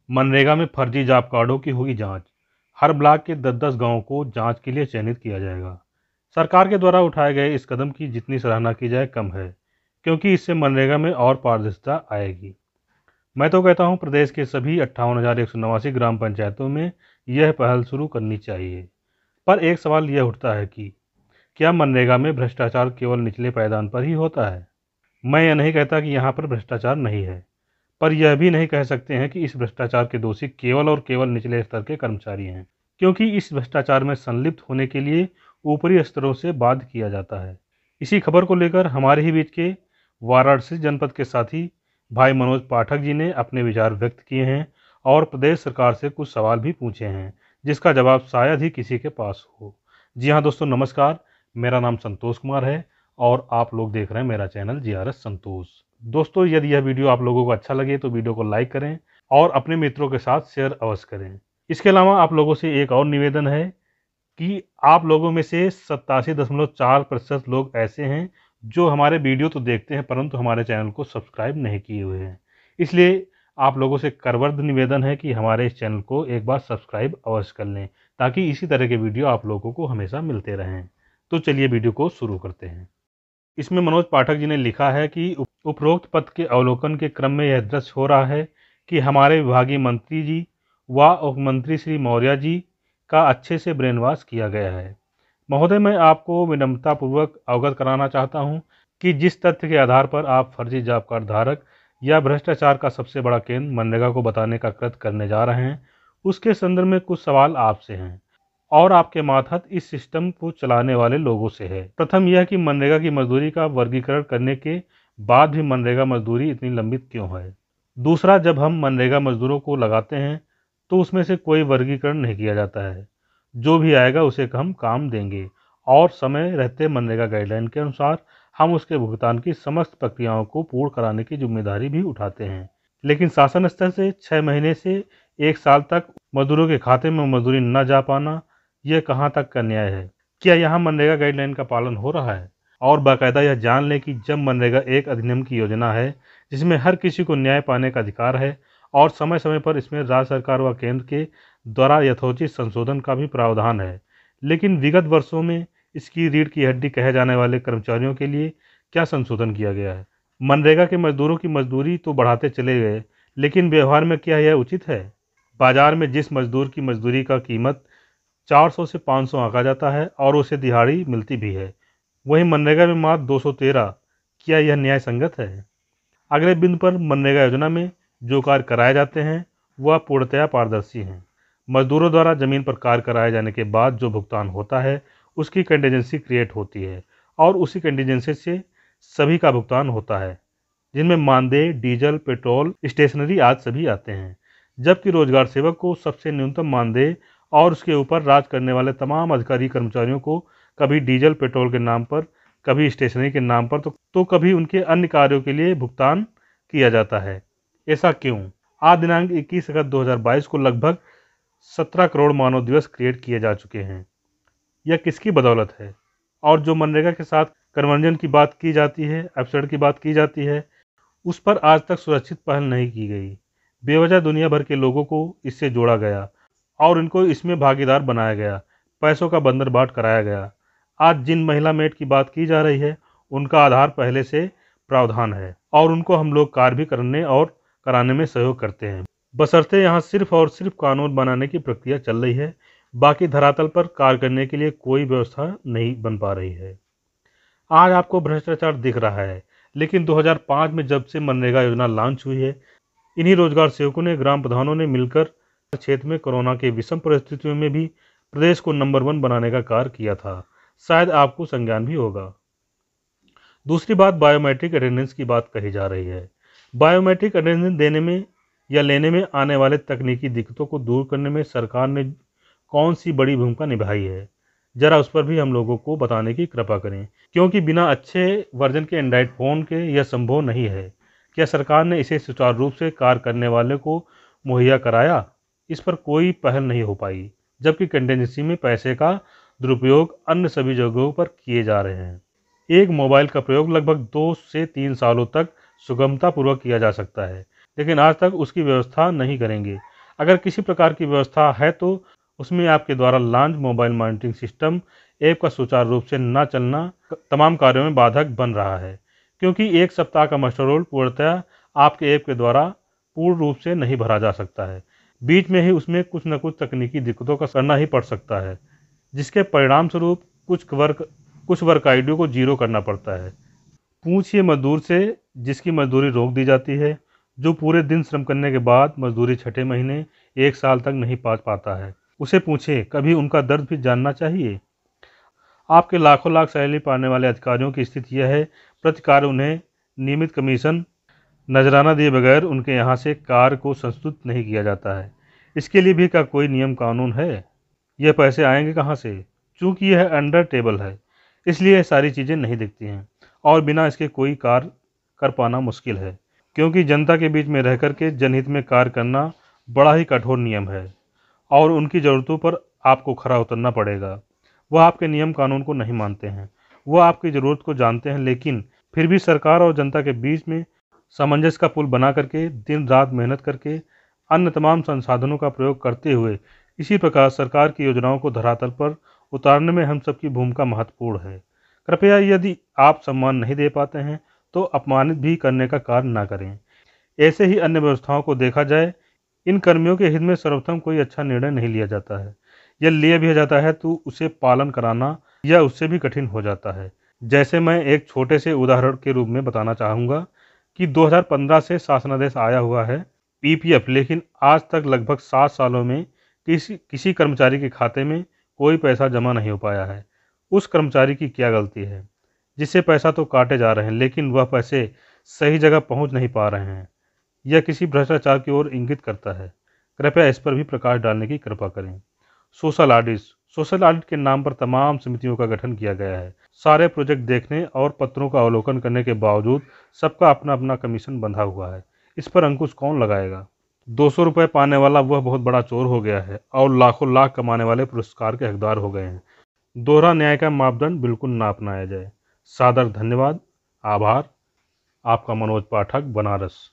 मनरेगा में फर्जी जॉब कार्डों की होगी जांच। हर ब्लॉक के 10-10 गांवों को जांच के लिए चयनित किया जाएगा। सरकार के द्वारा उठाए गए इस कदम की जितनी सराहना की जाए कम है, क्योंकि इससे मनरेगा में और पारदर्शिता आएगी। मैं तो कहता हूं प्रदेश के सभी 58,189 ग्राम पंचायतों में यह पहल शुरू करनी चाहिए। पर एक सवाल यह उठता है कि क्या मनरेगा में भ्रष्टाचार केवल निचले पायदान पर ही होता है? मैं यह नहीं कहता कि यहाँ पर भ्रष्टाचार नहीं है, पर यह भी नहीं कह सकते हैं कि इस भ्रष्टाचार के दोषी केवल और केवल निचले स्तर के कर्मचारी हैं, क्योंकि इस भ्रष्टाचार में संलिप्त होने के लिए ऊपरी स्तरों से बाध्य किया जाता है। इसी खबर को लेकर हमारे ही बीच के वाराणसी जनपद के साथी भाई मनोज पाठक जी ने अपने विचार व्यक्त किए हैं और प्रदेश सरकार से कुछ सवाल भी पूछे हैं, जिसका जवाब शायद ही किसी के पास हो। जी हाँ दोस्तों, नमस्कार। मेरा नाम संतोष कुमार है और आप लोग देख रहे हैं मेरा चैनल जीआरएस संतोष। दोस्तों, यदि यह वीडियो आप लोगों को अच्छा लगे तो वीडियो को लाइक करें और अपने मित्रों के साथ शेयर अवश्य करें। इसके अलावा आप लोगों से एक और निवेदन है कि आप लोगों में से 87.4% लोग ऐसे हैं जो हमारे वीडियो तो देखते हैं परंतु हमारे चैनल को सब्सक्राइब नहीं किए हुए हैं। इसलिए आप लोगों से करवर्द निवेदन है कि हमारे इस चैनल को एक बार सब्सक्राइब अवश्य कर लें, ताकि इसी तरह के वीडियो आप लोगों को हमेशा मिलते रहें। तो चलिए वीडियो को शुरू करते हैं। इसमें मनोज पाठक जी ने लिखा है कि उपरोक्त पद के अवलोकन के क्रम में यह दृश्य हो रहा है कि हमारे विभागीय मंत्री जी व उप मंत्री श्री मौर्य जी का अच्छे से ब्रेन वॉश किया गया है। महोदय, मैं आपको विनम्रतापूर्वक अवगत कराना चाहता हूं कि जिस तथ्य के आधार पर आप फर्जी जॉब कार्ड धारक या भ्रष्टाचार का सबसे बड़ा केंद्र मनरेगा को बताने का कृत्य करने जा रहे हैं, उसके संदर्भ में कुछ सवाल आपसे हैं और आपके मातहत इस सिस्टम को चलाने वाले लोगों से है। प्रथम यह कि मनरेगा की मजदूरी का वर्गीकरण करने के बाद भी मनरेगा मजदूरी इतनी लंबित क्यों है। दूसरा, जब हम मनरेगा मजदूरों को लगाते हैं तो उसमें से कोई वर्गीकरण नहीं किया जाता है। जो भी आएगा उसे हम काम देंगे और समय रहते मनरेगा गाइडलाइन के अनुसार हम उसके भुगतान की समस्त प्रक्रियाओं को पूर्ण कराने की जिम्मेदारी भी उठाते हैं। लेकिन शासन स्तर से 6 महीने से 1 साल तक मजदूरों के खाते में मजदूरी न जा पाना, यह कहां तक का न्याय है? क्या यहाँ मनरेगा गाइडलाइन का पालन हो रहा है? और बाकायदा यह जान लें कि जब मनरेगा एक अधिनियम की योजना है जिसमें हर किसी को न्याय पाने का अधिकार है और समय समय पर इसमें राज्य सरकार व केंद्र के द्वारा यथोचित संशोधन का भी प्रावधान है, लेकिन विगत वर्षों में इसकी रीढ़ की हड्डी कहे जाने वाले कर्मचारियों के लिए क्या संशोधन किया गया है? मनरेगा के मजदूरों की मजदूरी तो बढ़ाते चले गए, लेकिन व्यवहार में क्या यह उचित है? बाजार में जिस मजदूर की मजदूरी का कीमत 400 से 500 आंका जाता है और उसे दिहाड़ी मिलती भी है, वहीं मनरेगा में मात्र 213, क्या यह न्याय संगत है? अगले बिंदु पर मनरेगा योजना में जो कार्य कराए जाते हैं वह पूर्णतया पारदर्शी हैं। मजदूरों द्वारा जमीन पर कार्य कराए जाने के बाद जो भुगतान होता है उसकी कंटीजेंसी क्रिएट होती है और उसी कंटीजेंसी से सभी का भुगतान होता है, जिनमें मानदेय, डीजल, पेट्रोल, स्टेशनरी आदि सभी आते हैं। जबकि रोजगार सेवक को सबसे न्यूनतम मानदेय और उसके ऊपर राज करने वाले तमाम अधिकारी कर्मचारियों को कभी डीजल पेट्रोल के नाम पर, कभी स्टेशनरी के नाम पर तो कभी उनके अन्य कार्यों के लिए भुगतान किया जाता है। ऐसा क्यों? आज दिनांक 21 अगस्त 2022 को लगभग 17 करोड़ मानव दिवस क्रिएट किए जा चुके हैं। यह किसकी बदौलत है? और जो मनरेगा के साथ कन्वर्जन की बात की जाती है, अपसर्ड की बात की जाती है, उस पर आज तक सुरक्षित पहल नहीं की गई। बेवजह दुनिया भर के लोगों को इससे जोड़ा गया और इनको इसमें भागीदार बनाया गया, पैसों का बंदरबाट कराया गया। आज जिन महिला मेट की बात की जा रही है उनका आधार पहले से प्रावधान है और उनको हम लोग कार्य भी करने और कराने में सहयोग करते हैं, बशर्ते यहाँ सिर्फ और सिर्फ कानून बनाने की प्रक्रिया चल रही है। बाकी धरातल पर कार्य करने के लिए कोई व्यवस्था नहीं बन पा रही है। आज आपको भ्रष्टाचार दिख रहा है, लेकिन 2005 में जब से मनरेगा योजना लॉन्च हुई है, इन्हीं रोजगार सेवकों ने, ग्राम प्रधानों ने मिलकर क्षेत्र में कोरोना के विषम परिस्थितियों में भी प्रदेश को नंबर 1 बनाने का कार्य किया था। शायद आपको संज्ञान भी होगा। दूसरी बात, बायोमेट्रिक अटेंडेंस की बात कही जा रही है। बायोमेट्रिक अटेंडेंस देने में या लेने में आने वाले तकनीकी दिक्कतों को दूर करने में सरकार ने कौन सी बड़ी भूमिका निभाई है, जरा उस पर भी हम लोगों को बताने की कृपा करें, क्योंकि बिना अच्छे वर्जन के एंड्रॉइड फ़ोन के यह संभव नहीं है। क्या सरकार ने इसे सुचारू रूप से कार्य करने वाले को मुहैया कराया? इस पर कोई पहल नहीं हो पाई, जबकि कंटीजेंसी में पैसे का दुरुपयोग अन्य सभी जगहों पर किए जा रहे हैं। एक मोबाइल का प्रयोग लगभग 2 से 3 सालों तक सुगमतापूर्वक किया जा सकता है, लेकिन आज तक उसकी व्यवस्था नहीं करेंगे। अगर किसी प्रकार की व्यवस्था है तो उसमें आपके द्वारा launch mobile monitoring system app का सुचारू रूप से न चलना तमाम कार्यों में बाधक बन रहा है, क्योंकि 1 सप्ताह का मास्टर रोल पूर्णतः आपके ऐप के द्वारा पूर्ण रूप से नहीं भरा जा सकता है। बीच में ही उसमें कुछ न कुछ तकनीकी दिक्कतों का करना ही पड़ सकता है, जिसके परिणाम स्वरूप कुछ वर्क आईडी को जीरो करना पड़ता है। पूछिए मजदूर से जिसकी मजदूरी रोक दी जाती है, जो पूरे दिन श्रम करने के बाद मजदूरी छठे महीने 1 साल तक नहीं पा पाता है। उसे पूछे, कभी उनका दर्द भी जानना चाहिए। आपके लाखों लाख सैलरी पाने वाले अधिकारियों की स्थिति यह है, प्रति कार्य उन्हें नियमित कमीशन नजराना दिए बगैर उनके यहाँ से कार्य को संस्तुत नहीं किया जाता है। इसके लिए भी क्या कोई नियम कानून है? यह पैसे आएंगे कहाँ से? चूंकि यह अंडर टेबल है, इसलिए यह सारी चीज़ें नहीं दिखती हैं और बिना इसके कोई कार्य कर पाना मुश्किल है, क्योंकि जनता के बीच में रह कर के जनहित में कार्य करना बड़ा ही कठोर नियम है और उनकी ज़रूरतों पर आपको खरा उतरना पड़ेगा। वह आपके नियम कानून को नहीं मानते हैं, वह आपकी ज़रूरत को जानते हैं, लेकिन फिर भी सरकार और जनता के बीच में सामंजस्य का पुल बना करके दिन रात मेहनत करके अन्य तमाम संसाधनों का प्रयोग करते हुए इसी प्रकार सरकार की योजनाओं को धरातल पर उतारने में हम सबकी भूमिका महत्वपूर्ण है। कृपया यदि आप सम्मान नहीं दे पाते हैं तो अपमानित भी करने का कार्य ना करें। ऐसे ही अन्य व्यवस्थाओं को देखा जाए, इन कर्मियों के हित में सर्वप्रथम कोई अच्छा निर्णय नहीं लिया जाता है, या लिया भी जाता है तो उसे पालन कराना या उससे भी कठिन हो जाता है। जैसे मैं एक छोटे से उदाहरण के रूप में बताना चाहूँगा कि 2015 से शासनादेश आया हुआ है पीपीएफ, लेकिन आज तक लगभग 7 सालों में किसी कर्मचारी के खाते में कोई पैसा जमा नहीं हो पाया है। उस कर्मचारी की क्या गलती है, जिससे पैसा तो काटे जा रहे हैं लेकिन वह पैसे सही जगह पहुंच नहीं पा रहे हैं? यह किसी भ्रष्टाचार की ओर इंगित करता है। कृपया इस पर भी प्रकाश डालने की कृपा करें। सोशल ऑडिट के नाम पर तमाम समितियों का गठन किया गया है। सारे प्रोजेक्ट देखने और पत्रों का अवलोकन करने के बावजूद सबका अपना अपना कमीशन बंधा हुआ है। इस पर अंकुश कौन लगाएगा? 200 रुपये पाने वाला वह बहुत बड़ा चोर हो गया है और लाखों लाख कमाने वाले पुरस्कार के हकदार हो गए हैं। दोहरा न्याय का मापदंड बिल्कुल ना अपनाया जाए। सादर धन्यवाद। आभार। आपका मनोज पाठक, बनारस।